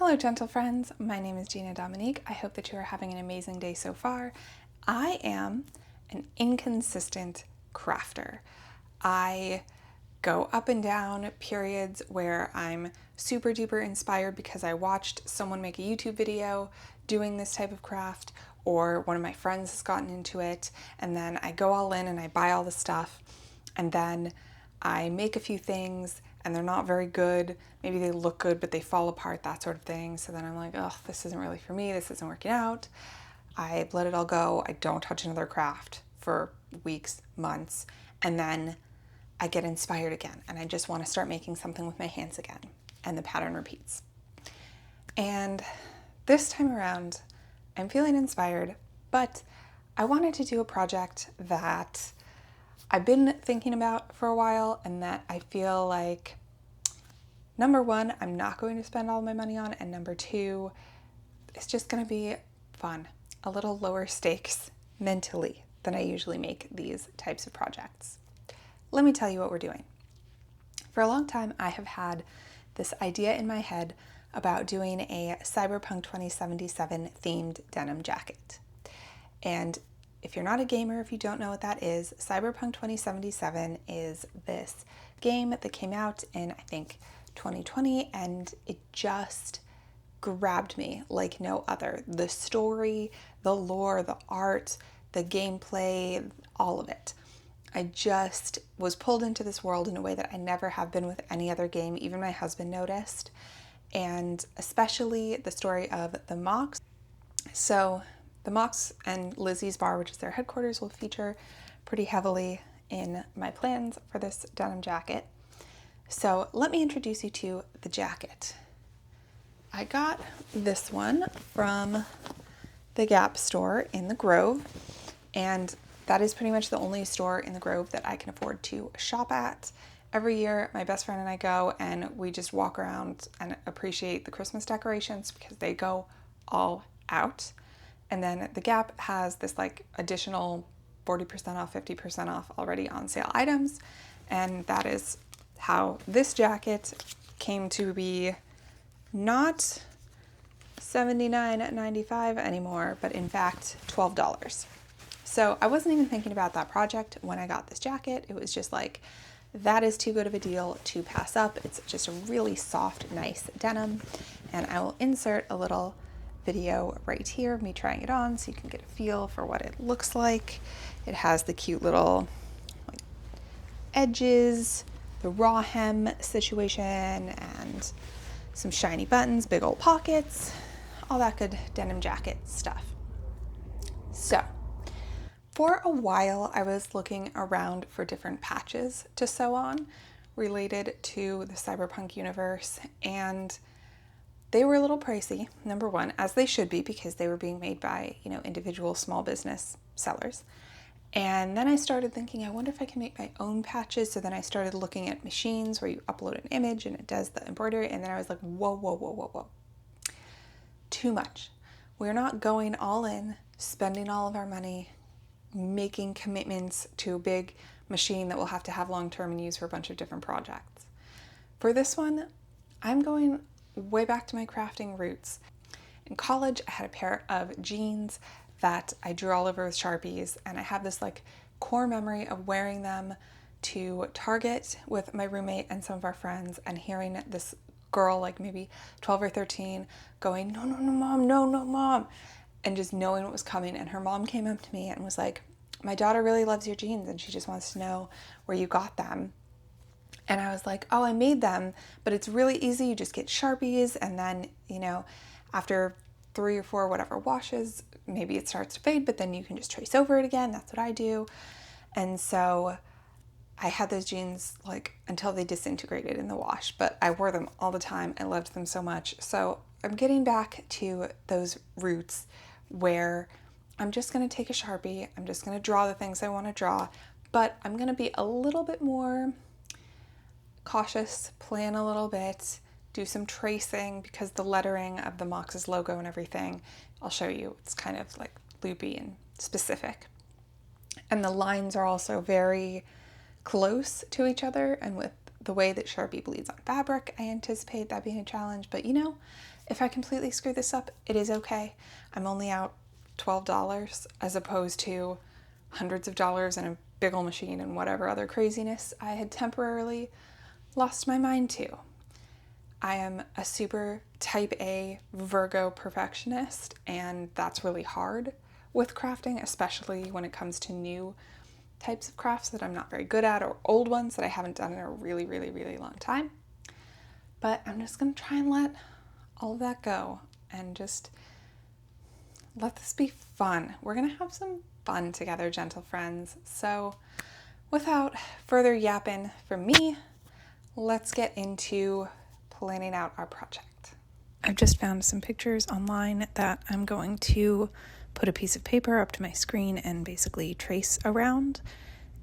Hello, gentle friends. My name is Gina Dominique. I hope that you are having an amazing day so far. I am an inconsistent crafter. I go up and down periods where I'm super duper inspired because I watched someone make a YouTube video doing this type of craft, or one of my friends has gotten into it, and then I go all in and I buy all the stuff, and then I make a few things and they're not very good. Maybe they look good, but they fall apart, that sort of thing. So then I'm like, oh, this isn't really for me. This isn't working out. I let it all go. I don't touch another craft for weeks, months. And then I get inspired again. And I just want to start making something with my hands again. And the pattern repeats. And this time around, I'm feeling inspired, but I wanted to do a project that I've been thinking about for a while, and that I feel like, number one, I'm not going to spend all my money on, and number two, it's just going to be fun, a little lower stakes mentally than I usually make these types of projects. Let me tell you what we're doing. For a long time, I have had this idea in my head about doing a Cyberpunk 2077 themed denim jacket. And if you're not a gamer, if you don't know what that is, Cyberpunk 2077 is this game that came out in, I think, 2020, and it just grabbed me like no other. The story, the lore, the art, the gameplay, all of it. I just was pulled into this world in a way that I never have been with any other game. Even my husband noticed, and especially the story of the Mox. So the Mox and Lizzie's bar, which is their headquarters, will feature pretty heavily in my plans for this denim jacket. So let me introduce you to the jacket. I got this one from the Gap store in the Grove, and that is pretty much the only store in the Grove that I can afford to shop at. Every year, my best friend and I go, and we just walk around and appreciate the Christmas decorations because they go all out. And then the Gap has this like additional 40% off, 50% off already on sale items. And that is how this jacket came to be not $79.95 anymore, but in fact $12. So I wasn't even thinking about that project when I got this jacket. It was just like, that is too good of a deal to pass up. It's just a really soft, nice denim. And I will insert a little video right here of me trying it on so you can get a feel for what it looks like. It has the cute little like edges, the raw hem situation, and some shiny buttons, big old pockets, all that good denim jacket stuff. So for a while I was looking around for different patches to sew on related to the Cyberpunk universe, and they were a little pricey, number one, as they should be because they were being made by, individual small business sellers. And then I started thinking, I wonder if I can make my own patches. So then I started looking at machines where you upload an image and it does the embroidery. And then I was like, whoa, whoa, whoa, whoa, whoa. Too much. We're not going all in, spending all of our money, making commitments to a big machine that we'll have to have long-term and use for a bunch of different projects. For this one, I'm going way back to my crafting roots. In college, I had a pair of jeans that I drew all over with Sharpies, and I have this like core memory of wearing them to Target with my roommate and some of our friends, and hearing this girl, like maybe 12 or 13, going, no, no, no, mom, no, no, mom, and just knowing what was coming. And her mom came up to me and was like, my daughter really loves your jeans and she just wants to know where you got them. And I was like, oh, I made them, but it's really easy. You just get Sharpies, and then, after 3 or 4 whatever washes, maybe it starts to fade, but then you can just trace over it again. That's what I do. And so I had those jeans like until they disintegrated in the wash, but I wore them all the time. I loved them so much. So I'm getting back to those roots where I'm just going to take a Sharpie. I'm just going to draw the things I want to draw, but I'm going to be a little bit more cautious, plan a little bit, do some tracing because the lettering of the Mox's logo and everything, I'll show you, it's kind of like loopy and specific. And the lines are also very close to each other, and with the way that Sharpie bleeds on fabric, I anticipate that being a challenge, but If I completely screw this up, it is okay. I'm only out $12 as opposed to hundreds of dollars and a big ol' machine and whatever other craziness I had temporarily lost my mind to. I am a super type A Virgo perfectionist, and that's really hard with crafting, especially when it comes to new types of crafts that I'm not very good at or old ones that I haven't done in a really, really, really long time. But I'm just gonna try and let all of that go and just let this be fun. We're gonna have some fun together, gentle friends. So without further yapping from me, let's get into planning out our project. I've just found some pictures online that I'm going to put a piece of paper up to my screen and basically trace around,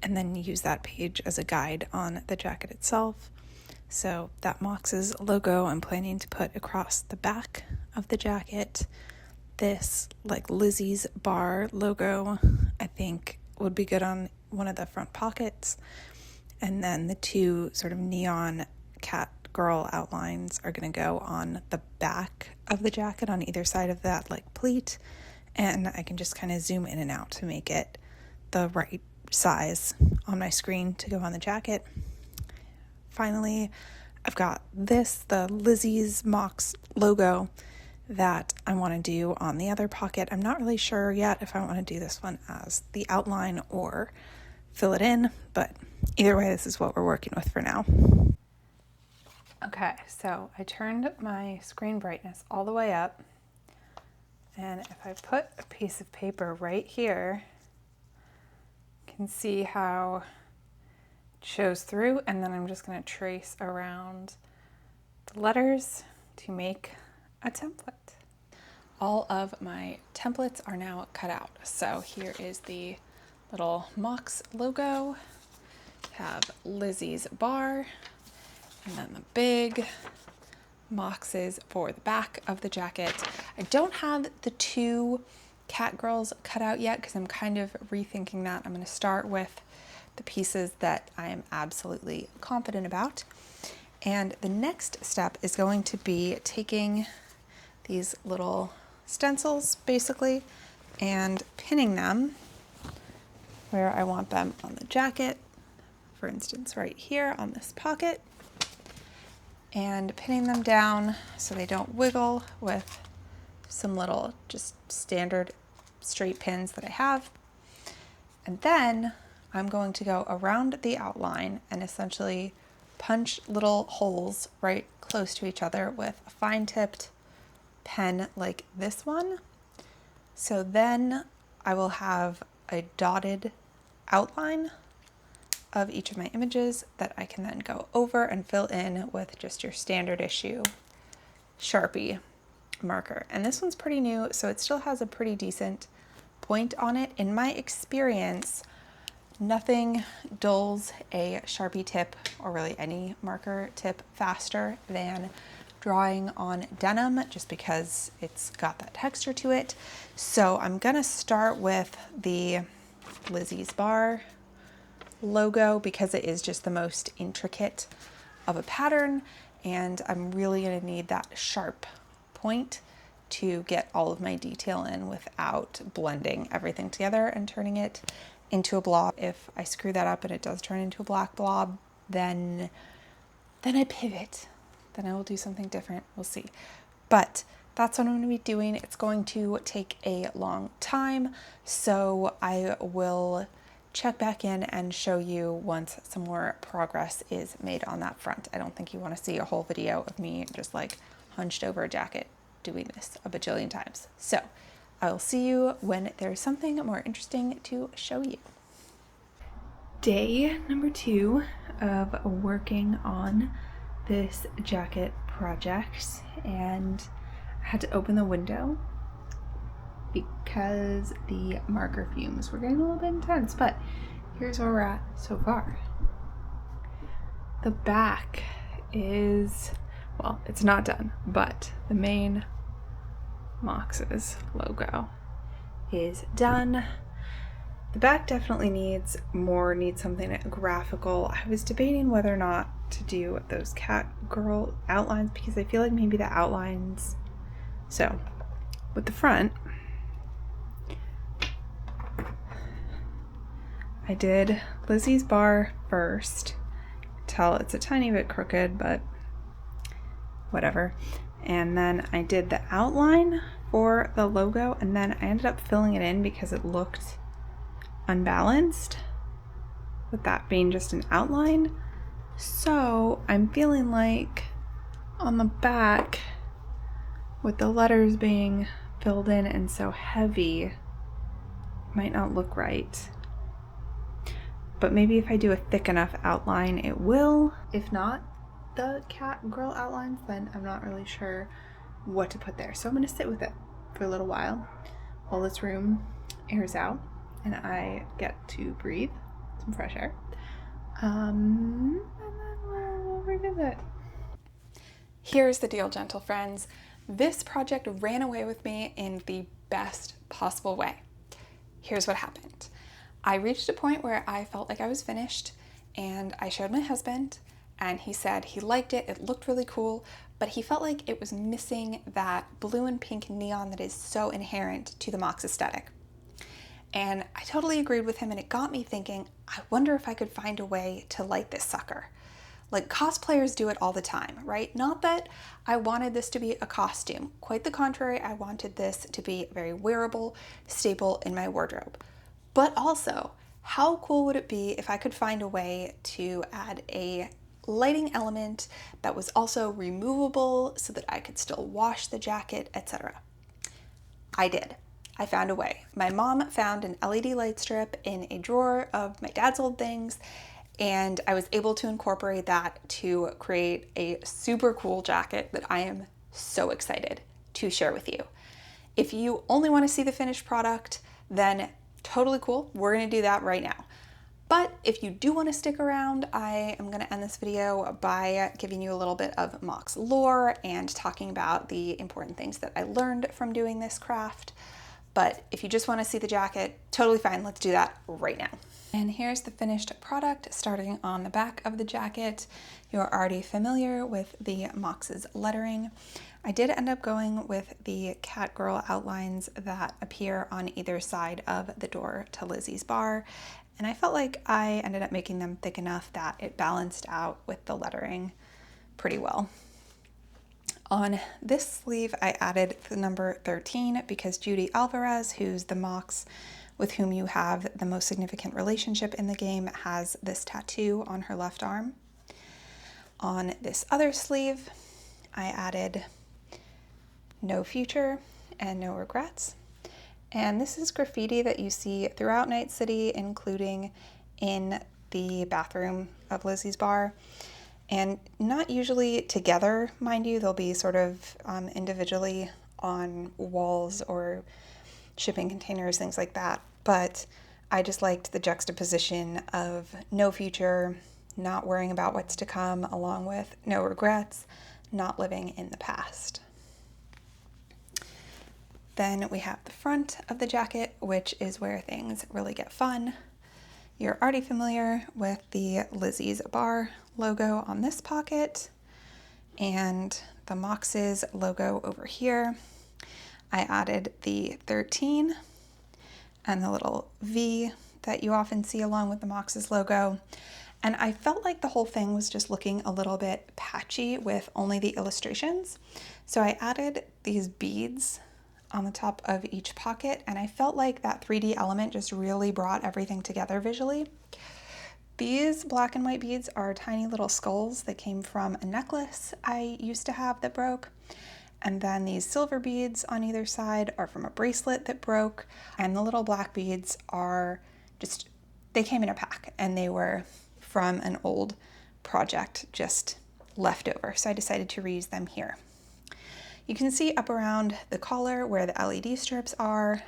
and then use that page as a guide on the jacket itself. So that Mox's logo I'm planning to put across the back of the jacket. This like Lizzie's bar logo I think would be good on one of the front pockets. And then the two sort of neon cat girl outlines are going to go on the back of the jacket on either side of that like pleat. And I can just kind of zoom in and out to make it the right size on my screen to go on the jacket. Finally, I've got the Lizzie's Mox logo that I want to do on the other pocket. I'm not really sure yet if I want to do this one as the outline or fill it in, but either way, this is what we're working with for now. Okay, so I turned my screen brightness all the way up, and if I put a piece of paper right here, you can see how shows through, and then I'm just going to trace around the letters to make a template. All of my templates are now cut out. So here is the little Mox logo. Have Lizzie's bar, and then the big Moxes for the back of the jacket. I don't have the two cat girls cut out yet because I'm kind of rethinking that. I'm going to start with the pieces that I am absolutely confident about. And the next step is going to be taking these little stencils basically and pinning them where I want them on the jacket. For instance, right here on this pocket, and pinning them down so they don't wiggle with some little just standard straight pins that I have. And then I'm going to go around the outline and essentially punch little holes right close to each other with a fine-tipped pen like this one. So then I will have a dotted outline of each of my images that I can then go over and fill in with just your standard issue Sharpie marker. And this one's pretty new, so it still has a pretty decent point on it. In my experience, nothing dulls a Sharpie tip, or really any marker tip, faster than drawing on denim, just because it's got that texture to it. So I'm gonna start with the Lizzie's bar logo because it is just the most intricate of a pattern, and I'm really gonna need that sharp point to get all of my detail in without blending everything together and turning it into a blob. If I screw that up and it does turn into a black blob, then I pivot. Then I will do something different. We'll see. But that's what I'm going to be doing. It's going to take a long time, so I will check back in and show you once some more progress is made on that front. I don't think you want to see a whole video of me just like hunched over a jacket doing this a bajillion times. So I will see you when there's something more interesting to show you. Day number 2 of working on this jacket project, and I had to open the window because the marker fumes were getting a little bit intense, but here's where we're at so far. The back is, well, it's not done, but the main Mox's logo is done. The back definitely needs something graphical. I was debating whether or not to do those cat girl outlines because I feel like maybe the outlines So with the front, I did Lizzie's bar first. Tell it's a tiny bit crooked, but whatever. And then I did the outline for the logo, and then I ended up filling it in because it looked unbalanced with that being just an outline. So I'm feeling like on the back, with the letters being filled in and so heavy, might not look right. But maybe if I do a thick enough outline, it will. If not the cat girl outlines, then I'm not really sure what to put there. So I'm gonna sit with it for a little while this room airs out and I get to breathe some fresh air. And then we'll revisit. Here's the deal, gentle friends. This project ran away with me in the best possible way. Here's what happened. I reached a point where I felt like I was finished, and I showed my husband, and he said he liked it, it looked really cool, but he felt like it was missing that blue and pink neon that is so inherent to the Mox aesthetic. And I totally agreed with him, and it got me thinking, I wonder if I could find a way to light this sucker. Like cosplayers do it all the time, right? Not that I wanted this to be a costume. Quite the contrary, I wanted this to be very wearable, staple in my wardrobe. But also, how cool would it be if I could find a way to add a lighting element that was also removable so that I could still wash the jacket, etc. I did. I found a way. My mom found an LED light strip in a drawer of my dad's old things, and I was able to incorporate that to create a super cool jacket that I am so excited to share with you. If you only want to see the finished product, then totally cool. We're going to do that right now. But if you do want to stick around, I am going to end this video by giving you a little bit of Mox lore and talking about the important things that I learned from doing this craft. But if you just want to see the jacket, totally fine. Let's do that right now. And here's the finished product starting on the back of the jacket. You're already familiar with the Mox's lettering. I did end up going with the cat girl outlines that appear on either side of the door to Lizzie's bar. And I felt like I ended up making them thick enough that it balanced out with the lettering pretty well. On this sleeve, I added the number 13 because Judy Alvarez, who's the Mox with whom you have the most significant relationship in the game, has this tattoo on her left arm. On this other sleeve, I added no future and no regrets. And this is graffiti that you see throughout Night City, including in the bathroom of Lizzie's bar. And not usually together, mind you, they'll be sort of individually on walls or shipping containers, things like that. But I just liked the juxtaposition of no future, not worrying about what's to come, along with no regrets, not living in the past. Then we have the front of the jacket, which is where things really get fun. You're already familiar with the Lizzie's Bar logo on this pocket and the Mox's logo over here. I added the 13 and the little V that you often see along with the Mox's logo. And I felt like the whole thing was just looking a little bit patchy with only the illustrations. So I added these beads on the top of each pocket, and I felt like that 3D element just really brought everything together visually. These black and white beads are tiny little skulls that came from a necklace I used to have that broke. And then these silver beads on either side are from a bracelet that broke. And the little black beads are just, they came in a pack and they were from an old project just left over. So I decided to reuse them here. You can see up around the collar where the LED strips are.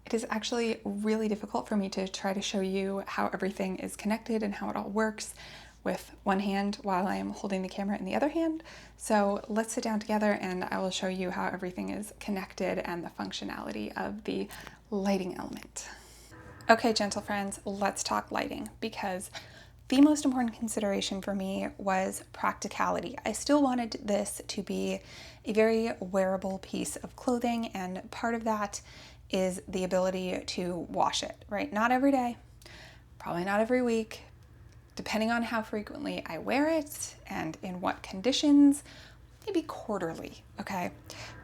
It is actually really difficult for me to try to show you how everything is connected and how it all works with one hand while I am holding the camera in the other hand. So let's sit down together and I will show you how everything is connected and the functionality of the lighting element. Okay, gentle friends, let's talk lighting, because the most important consideration for me was practicality. I still wanted this to be a very wearable piece of clothing, and part of that is the ability to wash it, right? Not every day, probably not every week, depending on how frequently I wear it and in what conditions, maybe quarterly, okay?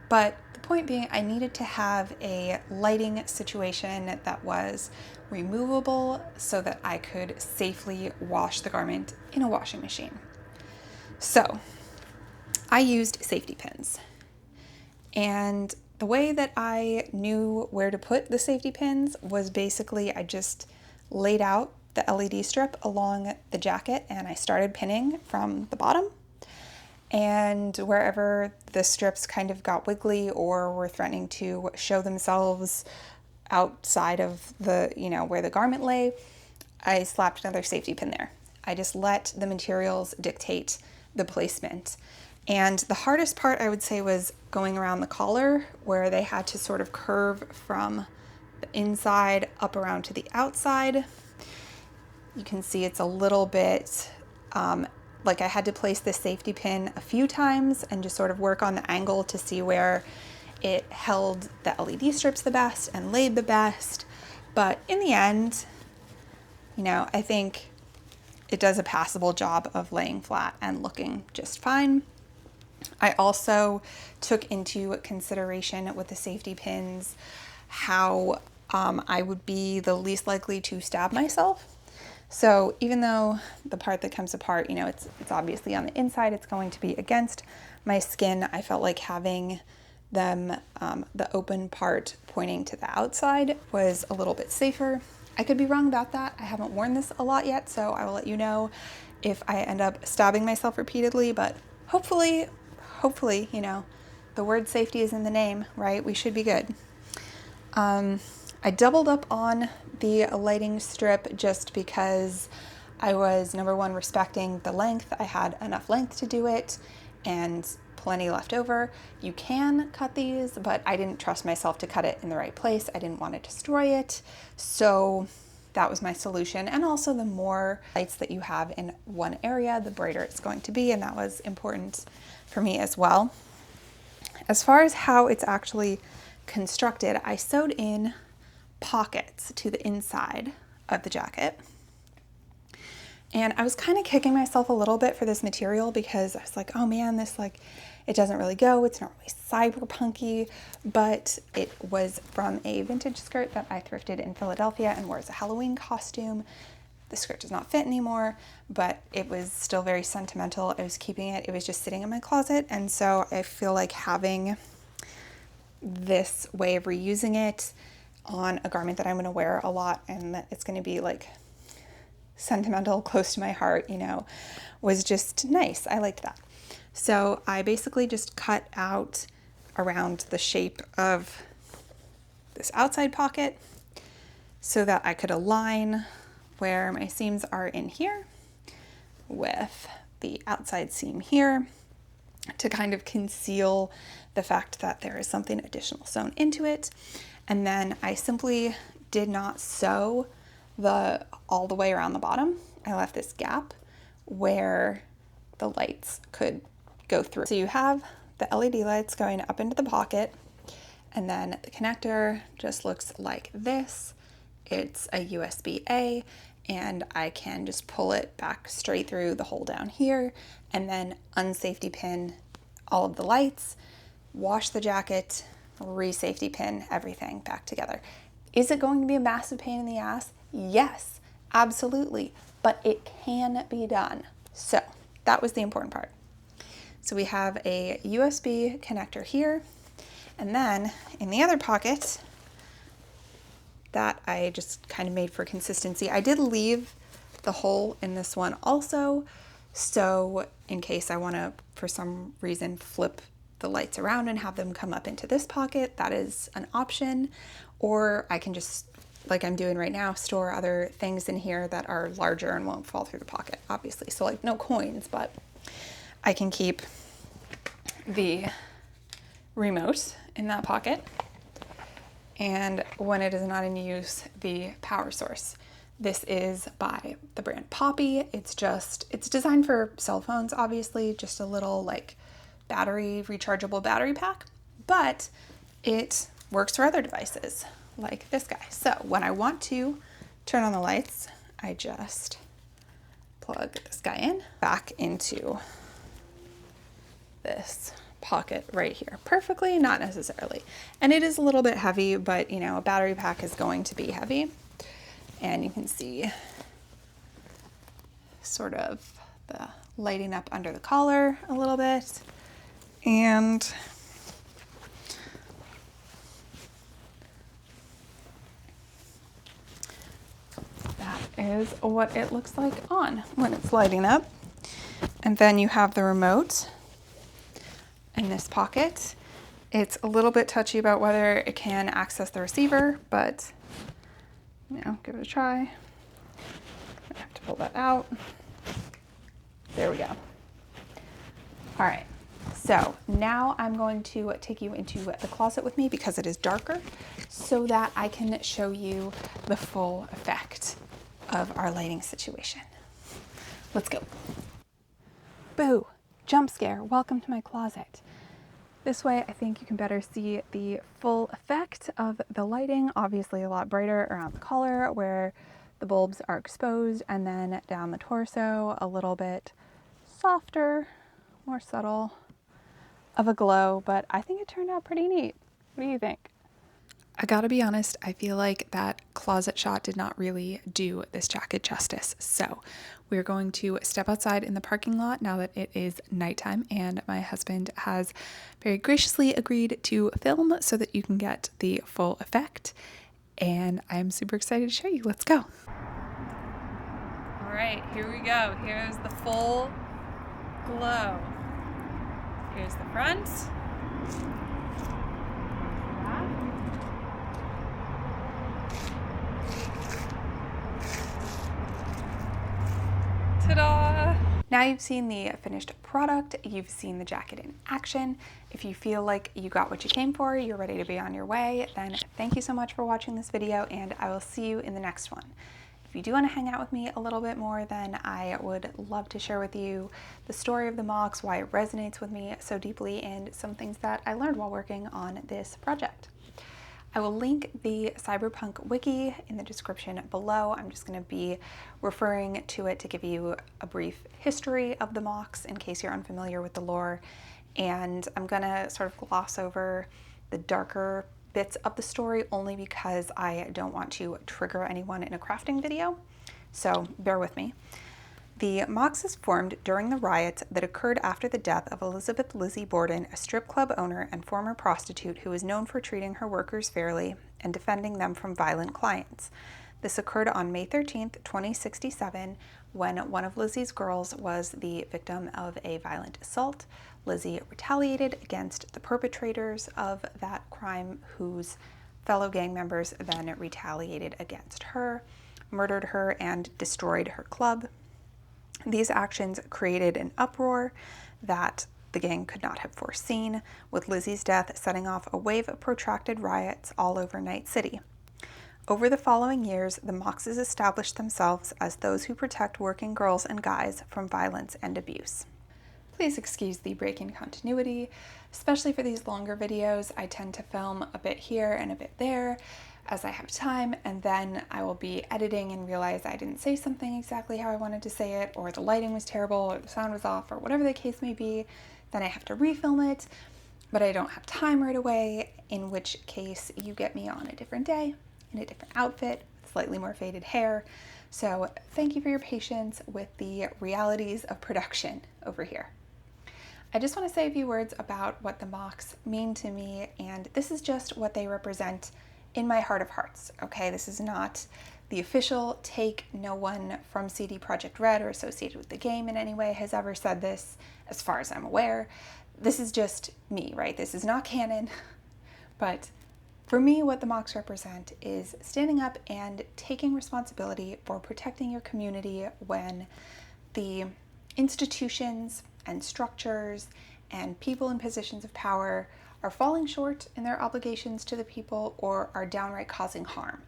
But the point being, I needed to have a lighting situation that was removable so that I could safely wash the garment in a washing machine. So I used safety pins. And the way that I knew where to put the safety pins was basically I just laid out the LED strip along the jacket and I started pinning from the bottom. And wherever the strips kind of got wiggly or were threatening to show themselves outside of the, where the garment lay, I slapped another safety pin there. I just let the materials dictate the placement. And the hardest part, I would say, was going around the collar, where they had to sort of curve from the inside up around to the outside. You can see it's a little bit like I had to place this safety pin a few times and just sort of work on the angle to see where it held the LED strips the best and laid the best. But in the end, I think it does a passable job of laying flat and looking just fine. I also took into consideration with the safety pins how I would be the least likely to stab myself. So even though the part that comes apart, it's obviously on the inside, it's going to be against my skin, I felt like having them, the open part pointing to the outside was a little bit safer. I could be wrong about that. I haven't worn this a lot yet, so I will let you know if I end up stabbing myself repeatedly, but hopefully, the word safety is in the name, right? We should be good. I doubled up on the lighting strip just because I was, number one, respecting the length. I had enough length to do it and plenty left over. You can cut these, but I didn't trust myself to cut it in the right place. I didn't want to destroy it. So that was my solution. And also, the more lights that you have in one area, the brighter it's going to be. And that was important for me as well. As far as how it's actually constructed, I sewed in pockets to the inside of the jacket. And I was kind of kicking myself a little bit for this material because I was like, oh man, this it doesn't really go. It's not really cyberpunky, but it was from a vintage skirt that I thrifted in Philadelphia and wore as a Halloween costume. The skirt does not fit anymore, but it was still very sentimental. I was keeping it. It was just sitting in my closet. And so I feel like having this way of reusing it on a garment that I'm going to wear a lot and that it's going to be sentimental, close to my heart, was just nice. I liked that. So I basically just cut out around the shape of this outside pocket so that I could align where my seams are in here with the outside seam here to kind of conceal the fact that there is something additional sewn into it. And then I simply did not sew all the way around the bottom. I left this gap where the lights could go through. So you have the LED lights going up into the pocket, and then the connector just looks like this. It's a USB-A, and I can just pull it back straight through the hole down here, and then unsafety pin all of the lights, wash the jacket, re-safety pin everything back together. Is it going to be a massive pain in the ass? Yes, absolutely, but it can be done. So that was the important part. So we have a USB connector here, and then in the other pocket that I just kind of made for consistency, I did leave the hole in this one also, so in case I want to, for some reason, flip the lights around and have them come up into this pocket, that is an option. Or I can just, like I'm doing right now, store other things in here that are larger and won't fall through the pocket, obviously. So no coins, but I can keep the remote in that pocket. And when it is not in use, the power source. This is by the brand Poppy. It's designed for cell phones, obviously, just a little like rechargeable battery pack, but it works for other devices like this guy. So when I want to turn on the lights, I just plug this guy in back into this pocket right here perfectly, not necessarily. And it is a little bit heavy, but you know, a battery pack is going to be heavy. And you can see sort of the lighting up under the collar a little bit. And that is what it looks like on when it's lighting up. And then you have the remote in this pocket. It's a little bit touchy about whether it can access the receiver, but you know, give it a try. I have to pull that out. There we go. All right, so now I'm going to take you into the closet with me because it is darker so that I can show you the full effect of our lighting situation. Let's go. Boo, jump scare, welcome to my closet. This way I think you can better see the full effect of the lighting, obviously a lot brighter around the collar where the bulbs are exposed, and then down the torso a little bit softer, more subtle of a glow, but I think it turned out pretty neat. What do you think? I gotta be honest, I feel like that closet shot did not really do this jacket justice. So we're going to step outside in the parking lot now that it is nighttime, and my husband has very graciously agreed to film so that you can get the full effect. And I'm super excited to show you. Let's go. All right, here we go. Here's the full glow. Here's the front. Ta-da! Now you've seen the finished product, you've seen the jacket in action. If you feel like you got what you came for, you're ready to be on your way, then thank you so much for watching this video, and I will see you in the next one. If you do want to hang out with me a little bit more, then I would love to share with you the story of the Mox, why it resonates with me so deeply, and some things that I learned while working on this project. I will link the Cyberpunk wiki in the description below. I'm just going to be referring to it to give you a brief history of the Mox in case you're unfamiliar with the lore. And I'm going to sort of gloss over the darker bits of the story only because I don't want to trigger anyone in a crafting video. So bear with me. The Mox is formed during the riots that occurred after the death of Elizabeth Lizzie Borden, a strip club owner and former prostitute who was known for treating her workers fairly and defending them from violent clients. This occurred on May 13th, 2067, when one of Lizzie's girls was the victim of a violent assault. Lizzie retaliated against the perpetrators of that crime, whose fellow gang members then retaliated against her, murdered her, and destroyed her club. These actions created an uproar that the gang could not have foreseen, with Lizzie's death setting off a wave of protracted riots all over Night City. Over the following years, the Moxes established themselves as those who protect working girls and guys from violence and abuse. Please excuse the break in continuity, especially for these longer videos. I tend to film a bit here and a bit there as I have time, and then I will be editing and realize I didn't say something exactly how I wanted to say it, or the lighting was terrible, or the sound was off, or whatever the case may be. Then I have to refilm it, but I don't have time right away, in which case you get me on a different day, in a different outfit, with slightly more faded hair. So thank you for your patience with the realities of production over here. I just want to say a few words about what the Mox mean to me, and this is just what they represent in my heart of hearts, okay? This is not the official take. No one from CD Projekt Red or associated with the game in any way has ever said this, as far as I'm aware. This is just me, right? This is not canon, but for me, what the Mox represent is standing up and taking responsibility for protecting your community when the institutions and structures and people in positions of power are falling short in their obligations to the people or are downright causing harm.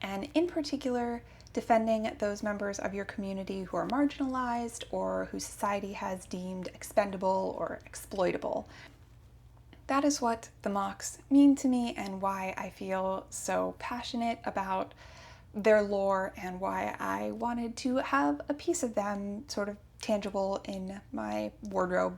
And in particular, defending those members of your community who are marginalized or who society has deemed expendable or exploitable. That is what the Mox mean to me and why I feel so passionate about their lore and why I wanted to have a piece of them sort of tangible in my wardrobe,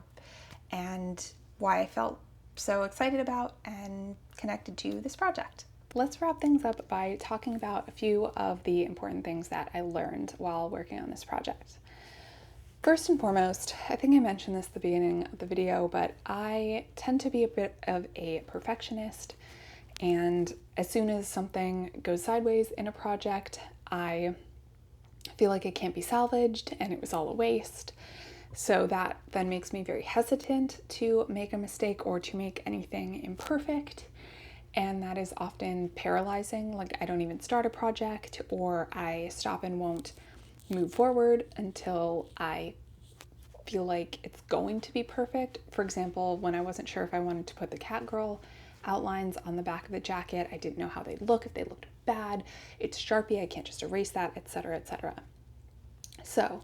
and why I felt so excited about and connected to this project. Let's wrap things up by talking about a few of the important things that I learned while working on this project. First and foremost, I think I mentioned this at the beginning of the video, but I tend to be a bit of a perfectionist, and as soon as something goes sideways in a project, I feel like it can't be salvaged and it was all a waste. So that then makes me very hesitant to make a mistake or to make anything imperfect. And that is often paralyzing. Like, I don't even start a project, or I stop and won't move forward until I feel like it's going to be perfect. For example, when I wasn't sure if I wanted to put the Catgirl outlines on the back of the jacket, I didn't know how they'd look, if they looked bad. It's Sharpie, I can't just erase that, etc., etc. So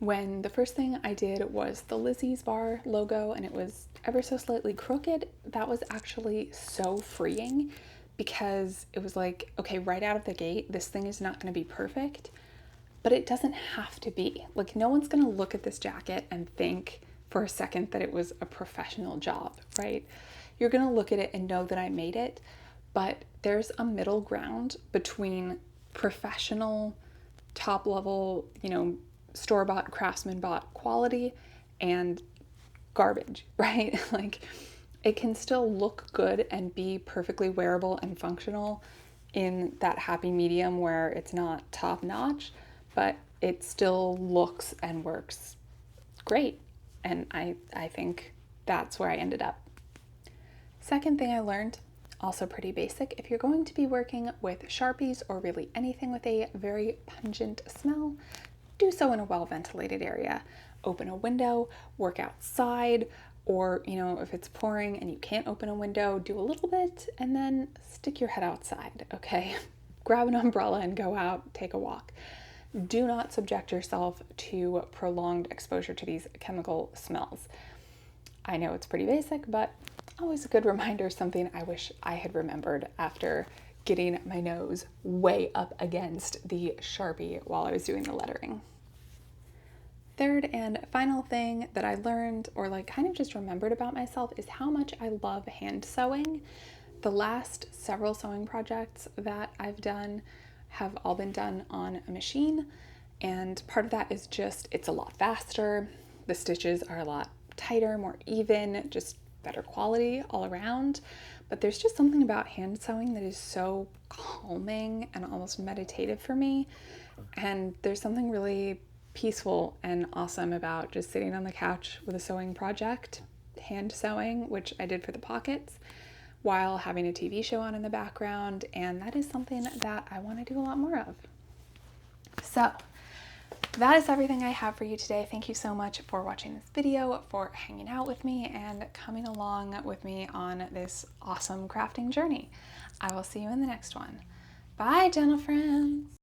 when the first thing I did was the Lizzie's bar logo, and it was ever so slightly crooked, that was actually so freeing, because it was like, okay, right out of the gate, this thing is not going to be perfect, but it doesn't have to be. Like, no one's going to look at this jacket and think for a second that it was a professional job, right? You're going to look at it and know that I made it, but there's a middle ground between professional, top level, store-bought, craftsman-bought quality and garbage, right? Like, it can still look good and be perfectly wearable and functional in that happy medium where it's not top-notch, but it still looks and works great. And I think that's where I ended up. Second thing I learned, also pretty basic, if you're going to be working with Sharpies or really anything with a very pungent smell, do so in a well-ventilated area. Open a window, work outside, or, if it's pouring and you can't open a window, do a little bit and then stick your head outside, okay? Grab an umbrella and go out, take a walk. Do not subject yourself to prolonged exposure to these chemical smells. I know it's pretty basic, but always a good reminder, something I wish I had remembered after getting my nose way up against the Sharpie while I was doing the lettering. Third and final thing that I learned, or kind of just remembered about myself, is how much I love hand sewing. The last several sewing projects that I've done have all been done on a machine, and part of that is just it's a lot faster. The stitches are a lot tighter, more even, just better quality all around. But there's just something about hand sewing that is so calming and almost meditative for me. And there's something really peaceful and awesome about just sitting on the couch with a sewing project, hand sewing, which I did for the pockets, while having a TV show on in the background. And that is something that I want to do a lot more of. So that is everything I have for you today. Thank you so much for watching this video, for hanging out with me and coming along with me on this awesome crafting journey. I will see you in the next one. Bye, dental friends.